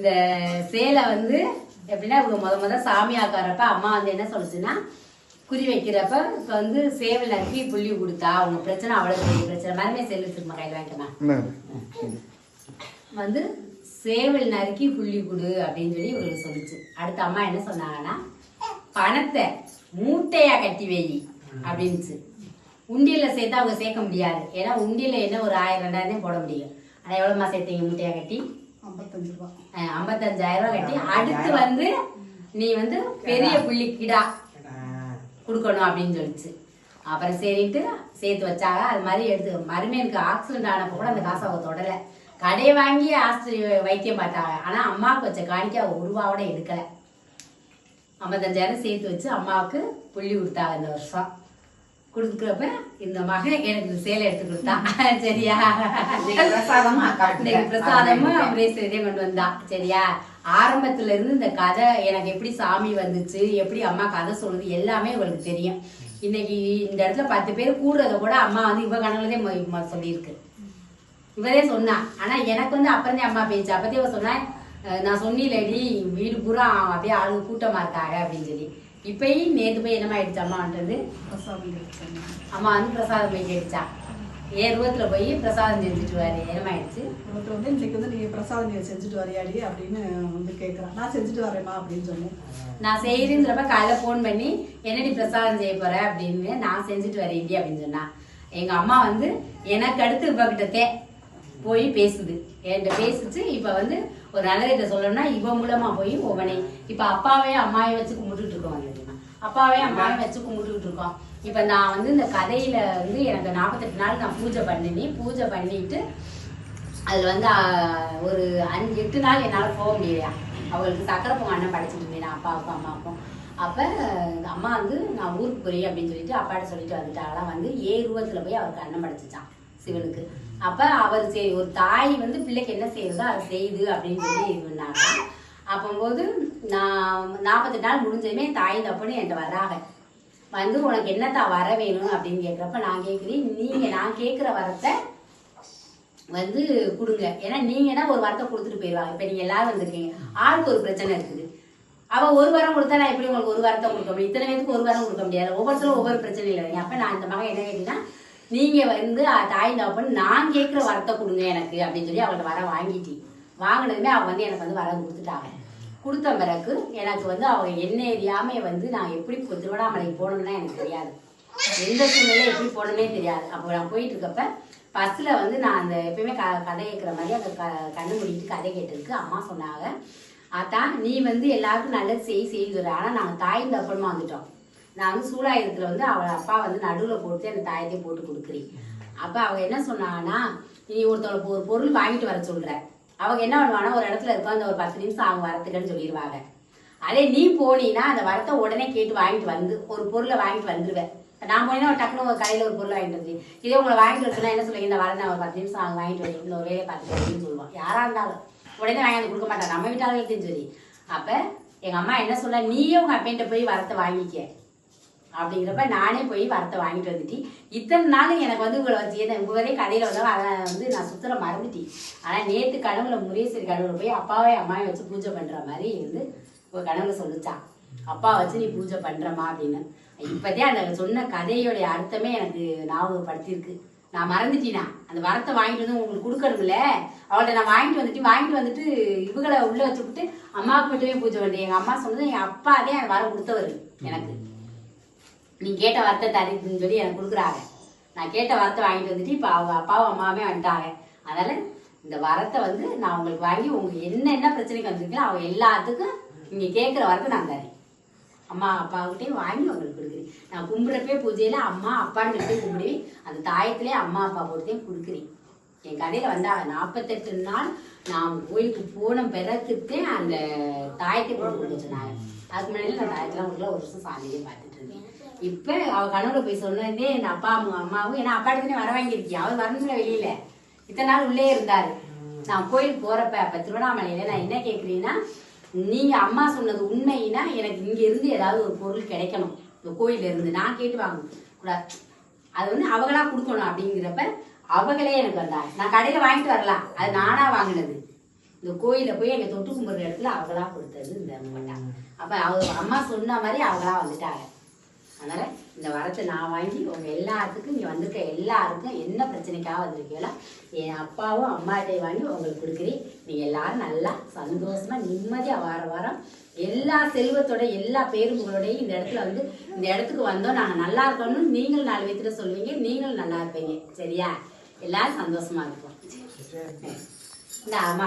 இந்த சேலை வந்து எப்படின்னா இவங்க முத சாமி ஆக்காரப்ப அம்மா வந்து என்ன சொல்லுச்சுன்னா குறி வைக்கிறப்ப இப்ப வந்து சேவல் நறுக்கி புள்ளி கொடுத்தா அவங்க பிரச்சனை அவ்வளவு பெரிய பிரச்சனை மருமே செல்லு வச்சிருமா கையில் வாங்கிக்கமா வந்து சேவல் நறுக்கி புள்ளி கொடு அப்படின்னு சொல்லி இவங்களுக்கு சொல்லிச்சு. அடுத்த அம்மா என்ன சொன்னாங்கன்னா பணத்தை மூட்டையா கட்டி வை அப்படின்னுச்சு. உண்டியல்ல சேர்த்தா அவங்க சேர்க்க முடியாது. ஏன்னா உண்டியல்ல என்ன ஒரு 1000 2000 போட முடியும். ஆனா எவ்வளவுமா சேர்த்தீங்க மூட்டையா கட்டி? 55 ரூபாய். 55,000 ரூபாய் கட்டி அடுத்து வந்து நீ வந்து பெரிய புள்ளி கிடா கொடுக்கணும் அப்படின்னு சொல்லிச்சு. அப்புறம் சரின்ட்டு சேர்த்து வச்சாங்க. அது மாதிரி எடுத்து மருமையனுக்கு ஆக்சிடென்ட் ஆனப்போ கூட அந்த காசை அவங்க தொடலை. கடையை வாங்கி ஆஸ்பத்திரி வைத்தியம் பார்த்தாங்க. ஆனா அம்மாவுக்கு வச்ச காணிக்க அவ 1 ரூபாவோட எடுக்கல. 55,000 சேர்த்து வச்சு அம்மாவுக்கு புள்ளி கொடுத்தாங்க இந்த வருஷம். கொடுக்குறப்ப இந்த மகன் எனக்கு சேலை எடுத்து கொடுத்தா. சரியா? பிரசாதமும் அப்படியே சரியா கொண்டு வந்தா. சரியா? ஆரம்பத்துல இருந்து இந்த கதை எனக்கு எப்படி சாமி வந்துச்சு, எப்படி அம்மா கதை சொல்லுது எல்லாமே உங்களுக்கு தெரியும். இன்னைக்கு இந்த இடத்துல 10 பேர் கூடுறத கூட அம்மா வந்து இவ கனவுலதே சொல்லியிருக்கு. இவரே சொன்னா. ஆனா எனக்கு வந்து அப்புறந்தே அம்மா பேச்சு. அப்பதே இவ சொன்னா நான் சொன்னிலடி வீடு பூரா அப்படியே ஆளு கூட்டமா இருக்காங்க அப்படின்னு சொல்லி. இப்பயும் நேத்து போய் என்னமா ஆயிடுச்சு அம்மான்றது அம்மா வந்து பிரசாதம் போய் கேட்டுச்சா. ரூபத்துல போய் பிரசாதம் செஞ்சுட்டு வாரு. என்னமாயிடுச்சு வந்து இன்னைக்கு வந்து நீங்க பிரசாதம் நீங்க செஞ்சுட்டு வரையாடி அப்படின்னு வந்து கேட்கறான். நான் செஞ்சுட்டு வரேம்மா அப்படின்னு சொன்னேன். நான் செய்யறேங்கிறப்ப காலைல போன் பண்ணி என்னடி பிரசாதம் செய்ய போற அப்படின்னு நான் செஞ்சுட்டு வரேன்டி அப்படின்னு சொன்னா. எங்க அம்மா வந்து எனக்கு அடுத்து இவகிட்டத்தே போய் பேசுது. என்கிட்ட பேசிச்சு. இப்ப வந்து ஒரு நல்லகிட்ட சொல்லணும்னா இவ மூலமா போய் ஒவ்வொனே இப்ப அப்பாவையும் அம்மாவையும் வச்சு கும்பிட்டுட்டு இருக்கோம். அப்பாவையும் அம்மாவையும் வச்சு கும்பிட்டுட்டு இருக்கோம். இப்ப நான் வந்து இந்த கதையில வந்து எனக்கு 48 நாள் நான் பூஜை பண்ணிட்டு அதுல வந்து ஒரு 5-8 நாள் என்னால போக முடியலையா. அவங்களுக்கு சக்கரை பொங்கல் அண்ணன் படிச்சுட்டு இருந்தேன் அப்பாவுக்கும் அம்மாவுக்கும். அப்ப அம்மா வந்து நான் ஊருக்கு போறேன் அப்படின்னு சொல்லிட்டு அப்பாட்ட சொல்லிட்டு வந்துட்டாங்களாம். வந்து ரூபத்துல போய் அவருக்கு அண்ணன் படிச்சுச்சான் சிவனுக்கு. அப்ப அவர் சரி ஒரு தாய் வந்து பிள்ளைக்கு என்ன செய்யுதோ அதை செய்யுது அப்படின்னு சொல்லி இருந்தாங்க. அப்போது நான் 48 நாள் முடிஞ்சதுமே தாய் தப்புன்னு என்கிட்ட வர்றாங்க. வந்து உனக்கு என்னத்தா வர வேணும் அப்படின்னு கேட்குறப்ப நான் கேட்குறேன் நீங்க நான் கேட்குற வரத்தை வந்து கொடுங்க. ஏன்னா நீங்கன்னா ஒரு வரத்தை கொடுத்துட்டு போயிடுவாங்க. இப்போ நீங்க எல்லாரும் வந்திருக்கீங்க. ஆளுக்கு ஒரு பிரச்சனை இருக்குது. அவ ஒரு வாரம் கொடுத்தா நான் எப்படி உங்களுக்கு ஒரு வாரத்தை கொடுக்க முடியும்? இத்தனை பேருக்கு ஒரு வாரம் கொடுக்க முடியாது. ஒவ்வொருத்தரும் ஒவ்வொரு பிரச்சனையில் வரீங்க. அப்ப நான் இந்த மகன் என்ன கேட்டீங்கன்னா நீங்க வந்து தாய் தகப்பன் நான் கேட்குற வரத்தை கொடுங்க எனக்கு அப்படின்னு சொல்லி அவங்கள்ட்ட வர வாங்கிட்டி. வாங்கினதுமே அவங்க வந்து எனக்கு வந்து வர கொடுத்துட்டாங்க. கொடுத்த பிறகு எனக்கு வந்து அவங்க என்ன எரியாம வந்து நான் எப்படி திருவண்ணாமலைக்கு போகணும்னா எனக்கு தெரியாது. எந்த சூழ்நிலையும் எப்படி போகணுமே தெரியாது. அப்போ நான் போயிட்டு இருக்கப்ப பஸ்ல வந்து நான் அந்த எப்பயுமே கதை கேட்குற மாதிரி அந்த கண்ணு முடிட்டு கதை கேட்டதுக்கு அம்மா சொன்னாங்க அதான் நீ வந்து எல்லாருக்கும் நல்லது செய்ய. ஆனா நாங்க தாய் தப்பமா வந்துட்டோம். நான் வந்து சூழாயுதத்துல வந்து அவள் அப்பா வந்து நடுவில் போட்டு அந்த தாயத்தையும் போட்டு கொடுக்குறேன். அப்ப அவங்க என்ன சொன்னாங்கன்னா நீ ஒருத்தவங்களுக்கு ஒரு பொருள் வாங்கிட்டு வர சொல்ற. அவங்க என்ன பண்ணுவாங்கன்னா ஒரு இடத்துல இருக்கோம் அந்த ஒரு 10 நிமிஷம் அவங்க வரத்துக்குன்னு சொல்லிடுவாங்க. அதே நீ போனீன்னா அந்த வரத்தை உடனே கேட்டு வாங்கிட்டு வந்து ஒரு பொருளை வாங்கிட்டு வந்துருவேன். நான் போனீங்கன்னா டக்குனு ஒரு கடையில் ஒரு பொருள் வாங்கிட்டு வந்து இதே உங்களை வாங்கிட்டு வரச்சுன்னா என்ன சொல்லுங்க இந்த வர நான் ஒரு 10 நிமிஷம் அவங்க வாங்கிட்டு வரேன் இந்த ஒரு வேலையை பார்த்துட்டு அப்படின்னு சொல்லுவான். யாரா இருந்தாலும் உடனே வாங்கி கொடுக்க மாட்டாங்க. நம்ம வீட்டாளர்களுக்கும் சரி. அப்ப எங்க அம்மா என்ன சொல்ல நீயே உங்க அப்பன்ட்ட போய் வரத்தை வாங்கிக்க அப்படிங்கிறப்ப நானே போய் வரத்தை வாங்கிட்டு வந்துட்டு இத்தனை நாள் எனக்கு வந்து உங்களை வச்சு உங்களே கடையில வந்தாலும் அதை வந்து நான் சுத்தர மறந்துட்டேன். ஆனா நேத்து கனவுல முரேஸ்வரி கனவுல போய் அப்பாவே அம்மாவை வச்சு பூஜை பண்ற மாதிரி வந்து ஒரு கனவுல சொல்லிச்சான். அப்பா வச்சு நீ பூஜை பண்றமா அப்படின்னு. இப்பதே அந்த சொன்ன கதையோடைய அர்த்தமே எனக்கு ஞாபகப்படுத்திருக்கு. நான் மறந்துட்டேனா அந்த வரத்தை வாங்கிட்டு வந்து உங்களுக்கு கொடுக்கணும்ல அவள்கிட்ட நான் வாங்கிட்டு வந்துட்டு இவங்களை உள்ள வச்சுக்கிட்டு அம்மாவுக்கு மட்டுமே பூஜை பண்றேன். எங்க அம்மா சொன்னது என் அப்பா அதே அந்த வரம் கொடுத்தவர் எனக்கு. நீ கேட்ட வார்த்தை தருதுன்னு சொல்லி எனக்கு கொடுக்குறாங்க. நான் கேட்ட வார்த்தை வாங்கிட்டு வந்துட்டு இப்போ அவங்க அப்பாவும் அம்மாவே வந்துட்டாங்க. அதனால இந்த வரத்தை வந்து நான் உங்களுக்கு வாங்கி உங்களுக்கு என்ன பிரச்சனைக்கு வந்திருக்கீங்களோ அவங்க எல்லாத்துக்கும் நீங்க கேட்குற வரத்தை நான் தரேன். அம்மா அப்பாவுக்கிட்டையும் வாங்கி உங்களுக்கு கொடுக்குறேன். நான் கும்பிட்றப்பே பூஜையில அம்மா அப்பான்னு சொல்லி கும்பிடுவேன். அந்த தாயத்திலே அம்மா அப்பா போட்டுதான் கொடுக்குறேன். என் கடையில வந்தாங்க 48 நாள் நான் கோயிலுக்கு போன பிறகுத்தே அந்த தாயத்தை போட்டு கொடுக்க சொன்னாங்க. அதுக்கு முன்னாடி நான் தாயத்தெல்லாம் கொடுக்கல. ஒரு வருஷம் சாமியே பார்த்துட்டு இருந்தேன். இப்ப அவ கனவுல போய் சொன்னதே என் அப்பா அம்மாவும் ஏன்னா அப்பா எடுத்துனே வர வாங்கியிருக்கேன். அவர் வரணும்ல வெளியில இத்தனை நாள் உள்ளே இருந்தாரு. நான் கோயிலுக்கு போறப்ப அப்ப திருவண்ணாமலையில நான் என்ன கேட்குறேன்னா நீங்க அம்மா சொன்னது உண்மைன்னா எனக்கு இங்க இருந்து ஏதாவது ஒரு பொருள் கிடைக்கணும். இந்த கோயில இருந்து நான் கேட்டு வாங்க கூடாது. அது வந்து அவங்களா கொடுக்கணும் அப்படிங்கிறப்ப அவங்களே எனக்கு வந்தாங்க. நான் கடையில வாங்கிட்டு வரலாம். அது நானா வாங்கினது. இந்த கோயில போய் எங்க தொட்டு கும்பிடுற இடத்துல அவங்களா கொடுத்தது இந்த மட்டா. அப்ப அவங்க அம்மா சொன்ன மாதிரி அவங்களா வந்துட்டாங்க. அதனால இந்த வரத்தை நான் வாங்கி உங்க எல்லாத்துக்கும் இங்க வந்திருக்க எல்லாருக்கும் என்ன பிரச்சனைக்காக வந்திருக்கீங்களோ என் அப்பாவும் அம்மாட்டையும் வாங்கி உங்களுக்கு கொடுக்குறேன். நீங்க எல்லாரும் நல்லா சந்தோஷமா நிம்மதியா வார வாரம் எல்லா செல்வத்தோட எல்லா பேருங்களோடையும் இந்த இடத்துல வந்து இந்த இடத்துக்கு வந்தோம் நாங்க நல்லா இருக்கணும்னு நீங்களும் 4 பேர்த்துல சொல்லுவீங்க, நீங்களும் நல்லா இருப்பீங்க. சரியா? எல்லாரும் சந்தோஷமா இருப்போம். இந்த அம்மா